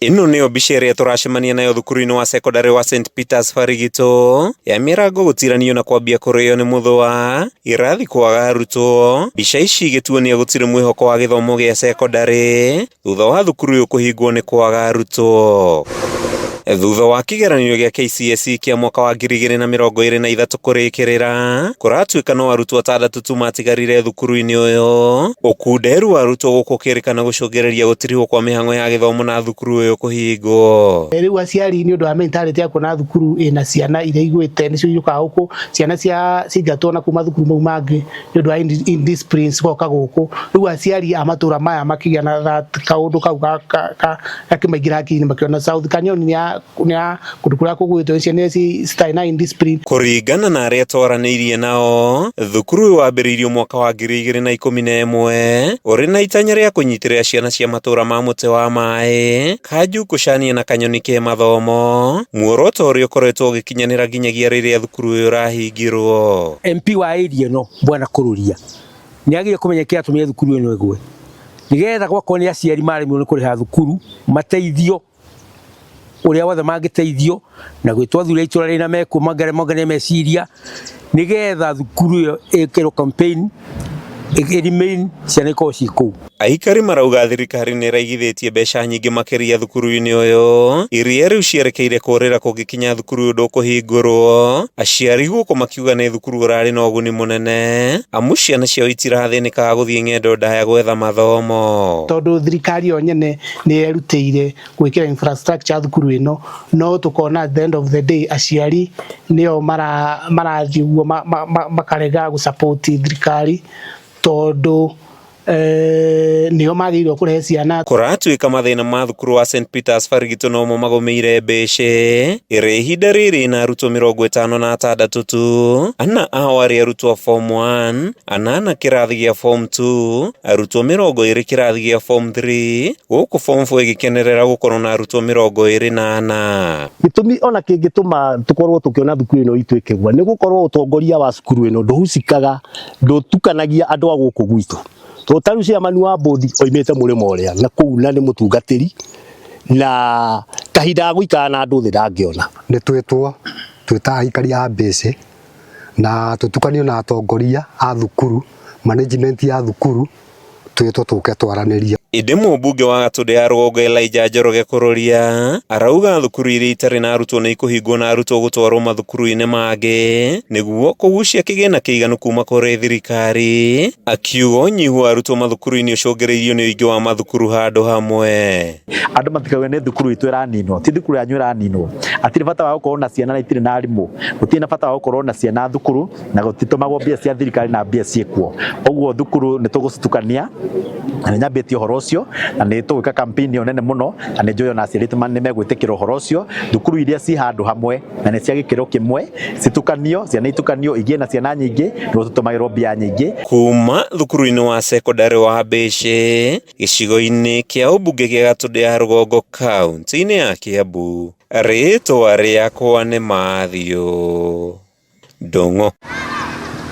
Ino nĩyo mbica ĩrĩa tũracemania nayo thukuru-inĩ wa secondary wa St Peters Farigito ya mĩrango gũtiranio na kwambia kũrĩo nĩ mũthũa irathi kwaga arutwo. Mbica ici igĩtuonia gũtirĩ mwĩhoko wa gĩthomo gĩa secondary thutha wa thukuru ũyũ kũhingwo nĩ kwaga arutwo. Thutha wa kĩgeranio gĩa KCSE kĩa mwaka wa 2023 kũrĩkĩrĩra, kũratuĩka no arutwo 6 tu matigarire thukuru-inĩ ũyũ. Ũkunderu wa arutwo gũkũ kĩrĩkana gũcũngĩrĩria gũtirihwo kwa mĩhang'o ya gĩthomo na thukuru ũyũ kũhingwo. Rĩu aciari nĩ ũndũ wa mentality ya kuona thukuru ĩna ciana iria igwĩte nĩcio iũkaga gũkũ, ciana ciingatwo na kuma thukuru mau mangĩ nĩ ũndũ wa indiscipline cigoka gũkũ. Rĩu aciari a matũra maya makĩgĩa na kaũndũ kau gakĩmaingĩra hakiri-inĩ makĩona South Kanyoni nĩ kũndũ kũrĩa kũgwĩtwo ciana citarĩ na indiscipline. Kũringana na arĩa twaranĩirie nao, thukuru ũyũ wambĩrĩirio mwaka wa 2011 ũrĩ na itanya rĩa kũnyitĩrĩra ciana cia matũra ma mũtĩ wa maĩ, Kanju kũcania na Kanyoni ke mathomo, muoroto ũrĩa ũkoretwo ũgĩkinyanĩra nginyagia rĩrĩa thukuru ũyũ ũrahingirwo. MP wa area no Bwana Kururia nĩagire kũmenya kĩrĩa atũmire thukuru ĩno ĩgwe, nĩgetha gwakorwo nĩ aciari maremwo nĩ kũrĩha thukuru mateithio ũrĩa wothe mangĩteithio na gwĩtwo thura itũra rĩna mongane meciria, nĩgetha thukuru ĩyo ĩkĩrwo campaign remain ciana ikorwo ciĩ kũu. Aikari marauga thirikari nĩ ĩraigithĩtie mbeca nyingĩ makĩria thukuru-inĩ ũyũ, iria rĩu cierekeire kũrĩra kũngĩkinya thukuru ũyũ ndũkũhingũrwo. Aciari gũkũ makiuga nĩ thukuru ũrarĩ na ũguni mũnene, amu ciana ciao itirathĩnĩkaga gũthiĩ ng'endo ndaya gwetha mathomo. Tondũ thirikari yo nyene nĩ yerutĩire gwĩkĩra infrastructure thukuru ĩno, no tũkona at the end of the day aciari nĩo marathiĩ ũguo makarega gũsupport thirikari tondũ nĩo magĩrĩirwo kũrehe ciana. Kũratuĩka mathĩna ma thukuru wa St Peters Farigito nomo magũmĩire mbece ĩrĩ ihinda rĩrĩ na arutwo 56 tu, ana ao arĩ arutwo a form 1, anana kĩrathi gĩa form 2, arutwo 20 kĩrathi gĩa form 3, gũkũ form 4 ĩgĩkenerera gũkorwo na arutwo 24. Gĩtũmi ona kĩngĩtũma tũkorwo tũkĩona thukuru ĩno ituĩke gwa nĩ gũkorwo ũtongoria wa cukuru ĩno ndũhucikaga, ndũtukanagia andũ a gũkũ gwitũ. Tũtarũ cia manu wa bodi oimĩte mũrĩmo ũrĩa na kũu na nĩ mũtungatĩri na kahinda gũikara na andũ thĩ ndangĩona. Nĩ twĩta aikari a mbece na tũtukanio na atongoria a thukuru, management ya thukuru, twĩtwo tũke twaranĩria. Ĩndĩ mũmbunge wa Gatundu ya Rugongo Elijah Njoroge Kururia arauga thukuru iria itarĩ na arutwo nĩ ikũhingwo na arutwo gũtwarwo mathukuru-inĩ mangĩ nĩguo kũgucia kĩgĩna kĩiganu kuma kũrĩ thirikari, akiuga ũnyihu wa arutwo mathukuru-inĩ ũcũngĩrĩirio nĩ ũingĩ wa mathukuru handũ hamwe. Andũ matikauga nĩ thukuru itũ ĩraninwo, ti thukuru yanyu ĩraninwo. Hatirĩ bata wa gũkorwo na ciana na itirĩ na arimũ, gũtirĩ na bata wa gũkorwo na ciana thukuru na gũtitũmagwo mbia cia thirikari na mbia ciĩkuo. Ũguo thukuru nĩ tũgũcitukania na nyambĩtie ũhoro ũcio na nĩ tũgwĩka campaign nene mũno na nĩ njũĩ ona aciari nĩ megwĩtĩkĩra ũhoro ũcio. Thukuru iria ci handũ hamwe na nĩ cia gĩkĩro kĩmwe citukanio, ciana itukanio, igĩe na ciana nyingĩ nĩguo tũtũmagĩrwo mbia nyingĩ. Kuma thukuru-inĩ wa secondary wa Mbĩcĩ gĩcigo-inĩ kĩa ũmbunge gĩa Gatundu ya Rugongo kaunti-inĩ ya Kiambu, rĩtwa rĩakwa nĩ Mathio Ndung'u.